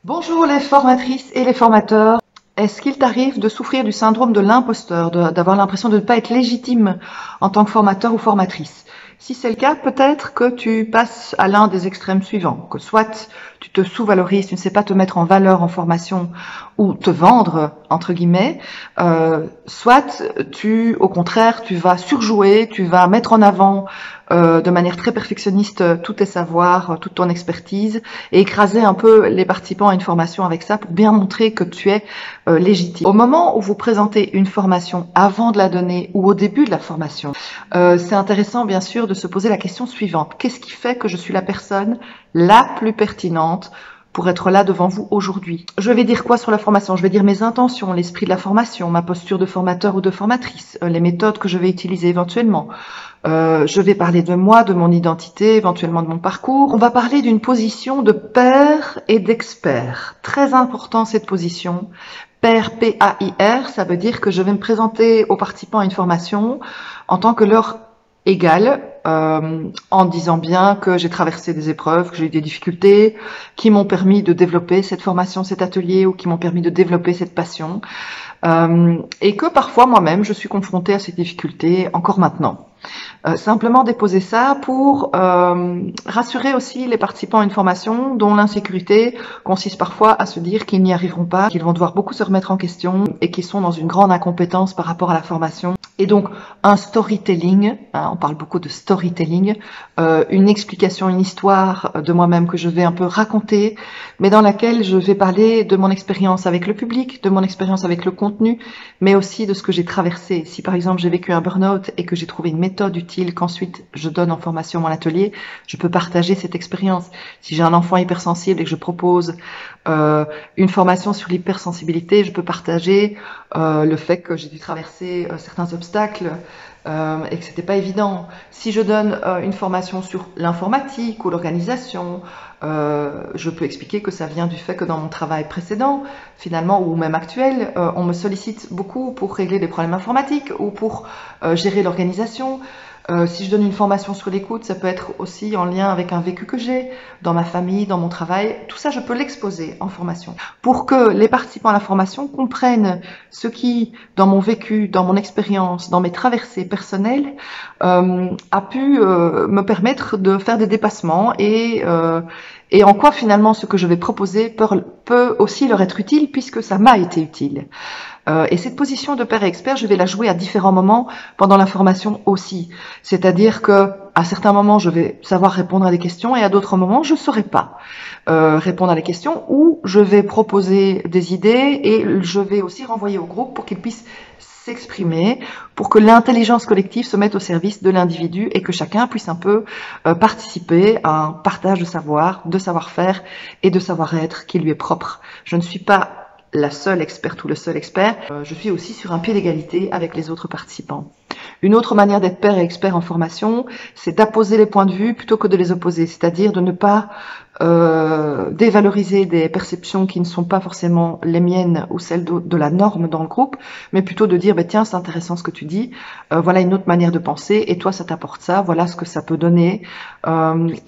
Bonjour les formatrices et les formateurs. Est-ce qu'il t'arrive de souffrir du syndrome de l'imposteur, d'avoir l'impression de ne pas être légitime en tant que formateur ou formatrice? Si c'est le cas, peut-être que tu passes à l'un des extrêmes suivants, que soit tu te sous-valorises, tu ne sais pas te mettre en valeur en formation ou te vendre, entre guillemets, soit au contraire, tu vas surjouer, tu vas mettre en avant de manière très perfectionniste tous tes savoirs, toute ton expertise et écraser un peu les participants à une formation avec ça pour bien montrer que tu es légitime. Au moment où vous présentez une formation avant de la donner ou au début de la formation, c'est intéressant bien sûr de se poser la question suivante. Qu'est-ce qui fait que je suis la personne la plus pertinente pour être là devant vous aujourd'hui? Je vais dire quoi sur la formation? Je vais dire mes intentions, l'esprit de la formation, ma posture de formateur ou de formatrice, les méthodes que je vais utiliser éventuellement. Je vais parler de moi, de mon identité, éventuellement de mon parcours. On va parler d'une position de père et d'expert. Très important cette position. Pair, P-A-I-R, ça veut dire que je vais me présenter aux participants à une formation en tant que leur égal, en disant bien que j'ai traversé des épreuves, que j'ai eu des difficultés, qui m'ont permis de développer cette formation, cet atelier, ou qui m'ont permis de développer cette passion, et que parfois moi-même je suis confrontée à ces difficultés encore maintenant. Simplement déposer ça pour rassurer aussi les participants à une formation dont l'insécurité consiste parfois à se dire qu'ils n'y arriveront pas, qu'ils vont devoir beaucoup se remettre en question et qu'ils sont dans une grande incompétence par rapport à la formation. Et donc un storytelling, on parle beaucoup de storytelling, une explication, une histoire de moi-même que je vais un peu raconter, mais dans laquelle je vais parler de mon expérience avec le public, de mon expérience avec le contenu, mais aussi de ce que j'ai traversé. Si par exemple j'ai vécu un burn-out et que j'ai trouvé une méthode utile qu'ensuite je donne en formation mon atelier, je peux partager cette expérience. Si j'ai un enfant hypersensible et que je propose une formation sur l'hypersensibilité, je peux partager le fait que j'ai dû traverser certains obstacles et que c'était pas évident. Si je donne une formation sur l'informatique ou l'organisation, je peux expliquer que ça vient du fait que dans mon travail précédent, finalement, ou même actuel, on me sollicite beaucoup pour régler des problèmes informatiques ou pour gérer l'organisation. Si je donne une formation sur l'écoute, ça peut être aussi en lien avec un vécu que j'ai dans ma famille, dans mon travail. Tout ça, je peux l'exposer en formation pour que les participants à la formation comprennent ce qui, dans mon vécu, dans mon expérience, dans mes traversées personnelles, a pu me permettre de faire des dépassements et en quoi finalement ce que je vais proposer peut aussi leur être utile puisque ça m'a été utile. Et cette position de père et expert, je vais la jouer à différents moments pendant la formation aussi. C'est-à-dire que à certains moments, je vais savoir répondre à des questions et à d'autres moments, je ne saurais pas répondre à des questions ou je vais proposer des idées et je vais aussi renvoyer au groupe pour qu'ils puissent s'exprimer, pour que l'intelligence collective se mette au service de l'individu et que chacun puisse un peu participer à un partage de savoir, de savoir-faire et de savoir-être qui lui est propre. Je ne suis pas la seule experte ou le seul expert, je suis aussi sur un pied d'égalité avec les autres participants. Une autre manière d'être pair et expert en formation, c'est d'apposer les points de vue plutôt que de les opposer, c'est-à-dire de ne pas dévaloriser des perceptions qui ne sont pas forcément les miennes ou celles de la norme dans le groupe, mais plutôt de dire, tiens, c'est intéressant ce que tu dis, voilà une autre manière de penser, et toi ça t'apporte ça, voilà ce que ça peut donner,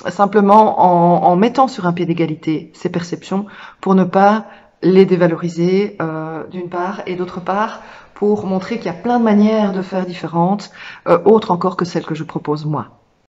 simplement en mettant sur un pied d'égalité ces perceptions pour ne pas les dévaloriser d'une part et d'autre part pour montrer qu'il y a plein de manières de faire différentes, autres encore que celles que je propose moi.